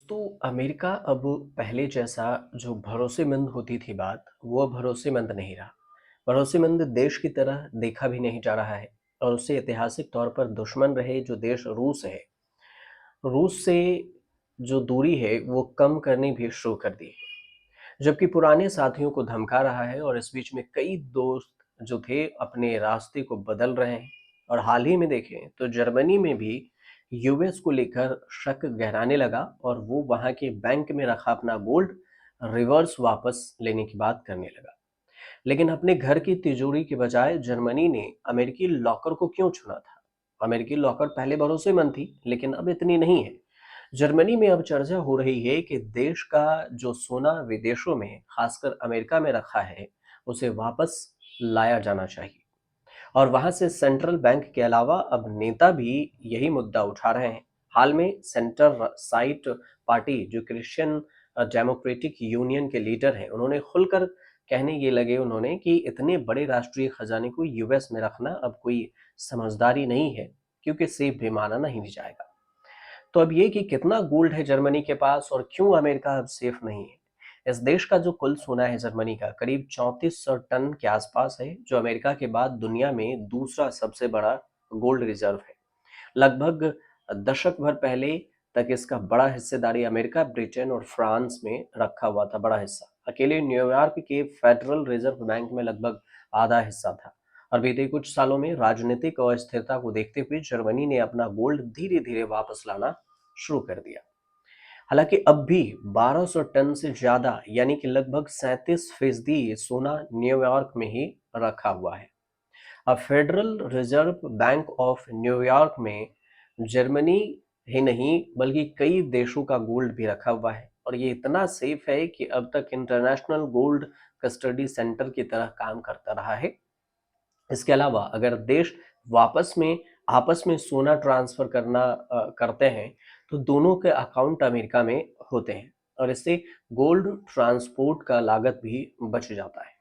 तो अमेरिका अब पहले जैसा जो भरोसेमंद होती थी बात, वो अब भरोसेमंद नहीं रहा। भरोसेमंद देश की तरह देखा भी नहीं जा रहा है और उससे ऐतिहासिक तौर पर दुश्मन रहे जो देश रूस है, रूस से जो दूरी है वो कम करनी भी शुरू कर दी है। जबकि पुराने साथियों को धमका रहा है और इस बीच में कई दोस्त जो थे अपने रास्ते को बदल रहे हैं। और हाल ही में देखें तो जर्मनी में भी यूएस को लेकर शक गहराने लगा और वो वहां के बैंक में रखा अपना गोल्ड रिवर्स वापस लेने की बात करने लगा। लेकिन अपने घर की तिजोरी के बजाय जर्मनी ने अमेरिकी लॉकर को क्यों चुना था? अमेरिकी लॉकर पहले भरोसेमंद थी लेकिन अब इतनी नहीं है। जर्मनी में अब चर्चा हो रही है कि देश का जो सोना विदेशों में खासकर अमेरिका में रखा है उसे वापस लाया जाना चाहिए। और वहां से सेंट्रल बैंक के अलावा अब नेता भी यही मुद्दा उठा रहे हैं। हाल में सेंटर साइट पार्टी जो क्रिश्चियन डेमोक्रेटिक यूनियन के लीडर हैं, उन्होंने खुलकर कहने ये लगे उन्होंने कि इतने बड़े राष्ट्रीय खजाने को यूएस में रखना अब कोई समझदारी नहीं है, क्योंकि सेफ भी माना नहीं जाएगा। तो अब ये कि कितना गोल्ड है जर्मनी के पास और क्यों अमेरिका अब सेफ नहीं है। इस देश का जो कुल सोना है जर्मनी का करीब 3400 टन के आसपास है, जो अमेरिका के बाद दुनिया में दूसरा सबसे बड़ा गोल्ड रिजर्व है। लगभग दशक भर पहले तक इसका बड़ा हिस्सेदारी अमेरिका, ब्रिटेन और फ्रांस में रखा हुआ था। बड़ा हिस्सा अकेले न्यूयॉर्क के फेडरल रिजर्व बैंक में लगभग आधा हिस्सा था। और बीते कुछ सालों में राजनीतिक अस्थिरता को देखते हुए जर्मनी ने अपना गोल्ड धीरे धीरे वापस लाना शुरू कर दिया। हालांकि अब भी 1200 टन से ज्यादा यानी कि लगभग 37% सोना न्यूयॉर्क में ही रखा हुआ है। अब federal reserve bank of New York में जर्मनी ही नहीं बल्कि कई देशों का गोल्ड भी रखा हुआ है और ये इतना सेफ है कि अब तक इंटरनेशनल गोल्ड कस्टडी सेंटर की तरह काम करता रहा है। इसके अलावा अगर देश वापस में आपस में सोना ट्रांसफर करते हैं तो दोनों के अकाउंट अमेरिका में होते हैं और इससे गोल्ड ट्रांसपोर्ट का लागत भी बच जाता है।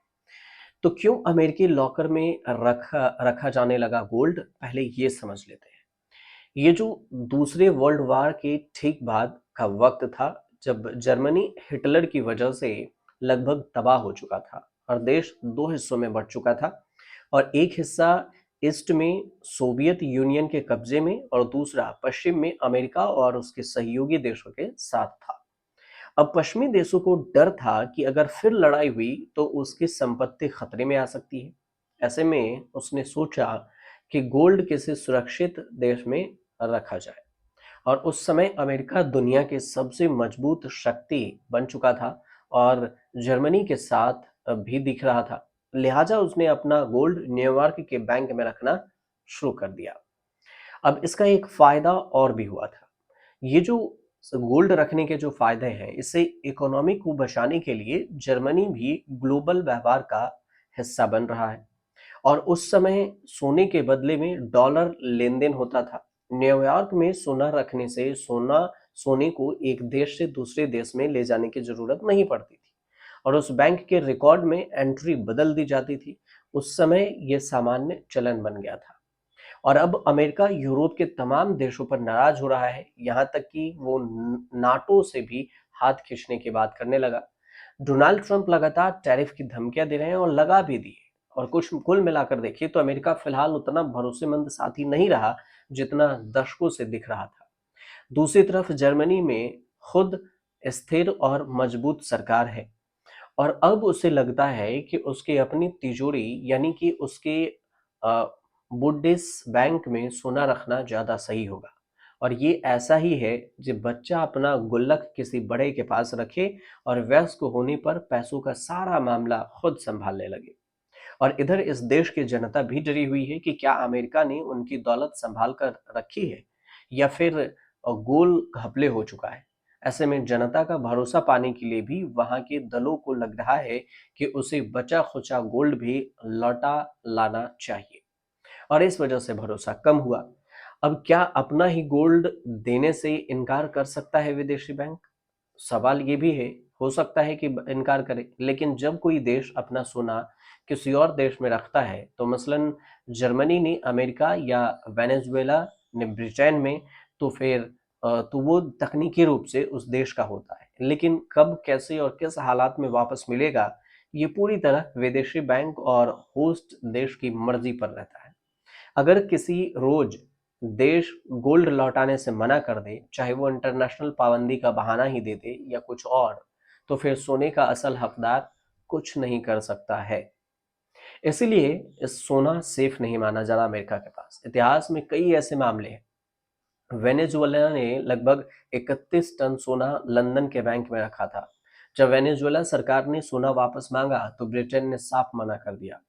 तो क्यों अमेरिकी लॉकर में रखा रखा जाने लगा गोल्ड, पहले ये समझ लेते हैं। ये जो दूसरे वर्ल्ड वार के ठीक बाद का वक्त था, जब जर्मनी हिटलर की वजह से लगभग तबाह हो चुका था और देश दो हिस्सों में बंट चुका था। और एक हिस्सा ईस्ट में सोवियत यूनियन के कब्जे में और दूसरा पश्चिम में अमेरिका और उसके सहयोगी देशों के साथ था। अब पश्चिमी देशों को डर था कि अगर फिर लड़ाई हुई तो उसकी संपत्ति खतरे में आ सकती है। ऐसे में उसने सोचा कि गोल्ड किसी सुरक्षित देश में रखा जाए। और उस समय अमेरिका दुनिया के सबसे मजबूत शक्ति बन चुका था और जर्मनी के साथ भी दिख रहा था। लिहाजा उसने अपना गोल्ड न्यूयॉर्क के बैंक में रखना शुरू कर दिया। अब इसका एक फायदा और भी हुआ था। ये जो गोल्ड रखने के जो फायदे हैं, इससे इकोनॉमी को बचाने के लिए जर्मनी भी ग्लोबल व्यापार का हिस्सा बन रहा है। और उस समय सोने के बदले में डॉलर लेन देन होता था। न्यूयॉर्क में सोना रखने से सोने को एक देश से दूसरे देश में ले जाने की जरूरत नहीं पड़ती थी और उस बैंक के रिकॉर्ड में एंट्री बदल दी जाती थी। उस समय यह सामान्य चलन बन गया था। और अब अमेरिका यूरोप के तमाम देशों पर नाराज हो रहा है, यहाँ तक कि वो नाटो से भी हाथ खींचने की बात करने लगा। डोनाल्ड ट्रंप लगातार टैरिफ की धमकियां दे रहे हैं और लगा भी दी है। और कुछ कुल मिलाकर देखिए तो अमेरिका फिलहाल उतना भरोसेमंद साथी नहीं रहा जितना दशकों से दिख रहा था। दूसरी तरफ जर्मनी में खुद स्थिर और मजबूत सरकार है और अब उसे लगता है कि उसकी अपनी तिजोरी यानी कि उसके बुडिस बैंक में सोना रखना ज़्यादा सही होगा। और ये ऐसा ही है जब बच्चा अपना गुल्लक किसी बड़े के पास रखे और वयस्क होने पर पैसों का सारा मामला खुद संभालने लगे। और इधर इस देश की जनता भी डरी हुई है कि क्या अमेरिका ने उनकी दौलत संभाल कर रखी है या फिर गोल घपले हो चुका है। ऐसे में जनता का भरोसा पाने के लिए भी वहां के दलों को लग रहा है कि उसे बचा खुचा गोल्ड भी लौटा लाना चाहिए और इस वजह से भरोसा कम हुआ। अब क्या अपना ही गोल्ड देने से इनकार कर सकता है विदेशी बैंक? सवाल ये भी है, हो सकता है कि इनकार करे, लेकिन जब कोई देश अपना सोना किसी और देश में रखता है, तो मसलन जर्मनी ने अमेरिका या वेनेजुएला ने ब्रिटेन में, तो फिर तो वो तकनीकी रूप से उस देश का होता है, लेकिन कब, कैसे और किस हालात में वापस मिलेगा, ये पूरी तरह विदेशी बैंक और होस्ट देश की मर्जी पर रहता है। अगर किसी रोज देश गोल्ड लौटाने से मना कर दे, चाहे वो इंटरनेशनल पाबंदी का बहाना ही दे दे या कुछ और, तो फिर सोने का असल हकदार कुछ नहीं कर सकता है। इसीलिए इस सोना सेफ नहीं माना जा रहा अमेरिका के पास। इतिहास में कई ऐसे मामले हैं। वेनेजुएला ने लगभग 31 टन सोना लंदन के बैंक में रखा था। जब वेनेजुएला सरकार ने सोना वापस मांगा तो ब्रिटेन ने साफ मना कर दिया,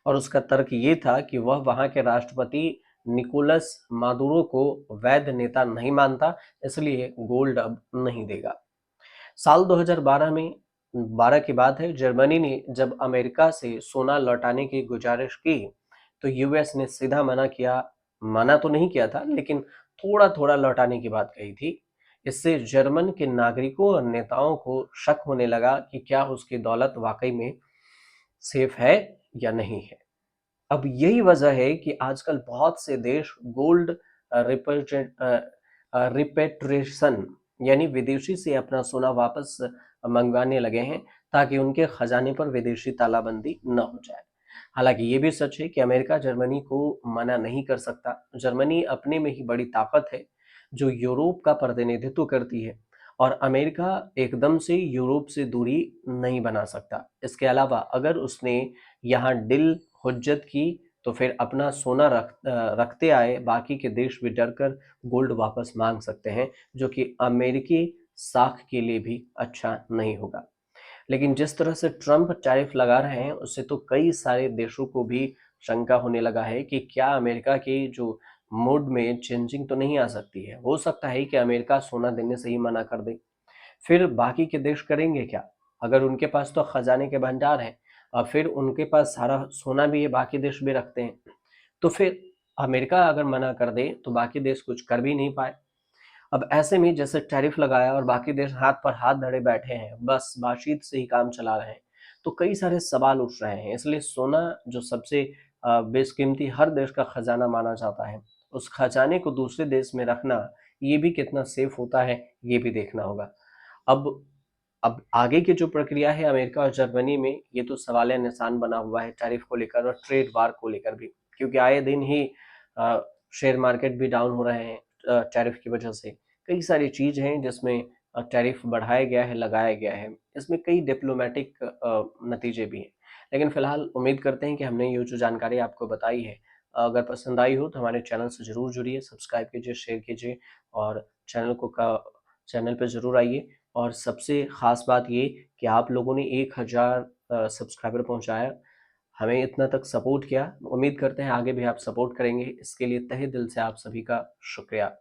और उसका तर्क ये था कि वह वहां के राष्ट्रपति निकोलस मादुरो को वैध नेता नहीं मानता, इसलिए गोल्ड अब नहीं देगा। साल 2012 में 12 की बात है, जर्मनी ने जब अमेरिका से सोना लौटाने की गुजारिश की तो यूएस ने सीधा मना किया। मना तो नहीं किया था, लेकिन थोड़ा थोड़ा लौटाने की बात कही थी। इससे जर्मन के नागरिकों और नेताओं को शक होने लगा कि क्या उसकी दौलत वाकई में सेफ है या नहीं है। अब यही वजह है कि आजकल बहुत से देश गोल्ड रिपेट्रेशन यानी विदेशी से अपना सोना वापस मंगवाने लगे हैं, ताकि उनके खजाने पर विदेशी तालाबंदी न हो जाए। हालांकि ये भी सच है कि अमेरिका जर्मनी को मना नहीं कर सकता। जर्मनी अपने में ही बड़ी ताकत है, जो यूरोप का प्रतिनिधित्व करती है, और अमेरिका एकदम से यूरोप से दूरी नहीं बना सकता। इसके अलावा अगर उसने यहाँ डिल हुज्जत की तो फिर अपना सोना रखते आए बाकी के देश भी डरकर गोल्ड वापस मांग सकते हैं, जो कि अमेरिकी साख के लिए भी अच्छा नहीं होगा। लेकिन जिस तरह से ट्रंप टैरिफ लगा रहे हैं, उससे तो कई सारे देशों को भी शंका होने लगा है कि क्या अमेरिका की जो मूड में चेंजिंग तो नहीं आ सकती है। हो सकता है कि अमेरिका सोना देने से ही मना कर दे, फिर बाकी के देश करेंगे क्या? अगर उनके पास तो खजाने के भंडार हैं और फिर उनके पास सारा सोना भी है, बाकी देश भी रखते हैं, तो फिर अमेरिका अगर मना कर दे तो बाकी देश कुछ कर भी नहीं पाए। अब ऐसे में जैसे टैरिफ लगाया और बाकी देश हाथ पर हाथ धरे बैठे हैं, बस बातचीत से ही काम चला रहे हैं, तो कई सारे सवाल उठ रहे हैं। इसलिए सोना जो सबसे बेशकीमती हर देश का खजाना माना जाता है, उस खजाने को दूसरे देश में रखना, ये भी कितना सेफ होता है, ये भी देखना होगा। अब अब आगे की जो प्रक्रिया है अमेरिका और जर्मनी में, ये तो सवालिया निशान बना हुआ है टैरिफ को लेकर और ट्रेड वार को लेकर भी, क्योंकि आए दिन ही शेयर मार्केट भी डाउन हो रहे हैं टैरिफ की वजह से। कई सारी चीज हैं जिसमें टैरिफ बढ़ाया गया है, लगाया गया है। इसमें कई डिप्लोमेटिक नतीजे भी हैं। लेकिन फिलहाल उम्मीद करते हैं कि हमने ये जो जानकारी आपको बताई है, अगर पसंद आई हो तो हमारे चैनल से ज़रूर जुड़िए, सब्सक्राइब कीजिए, शेयर कीजिए, और चैनल पे ज़रूर आइए। और सबसे ख़ास बात ये कि आप लोगों ने 1000 सब्सक्राइबर पहुँचाया, हमें इतना तक सपोर्ट किया। उम्मीद करते हैं आगे भी आप सपोर्ट करेंगे। इसके लिए तहे दिल से आप सभी का शुक्रिया।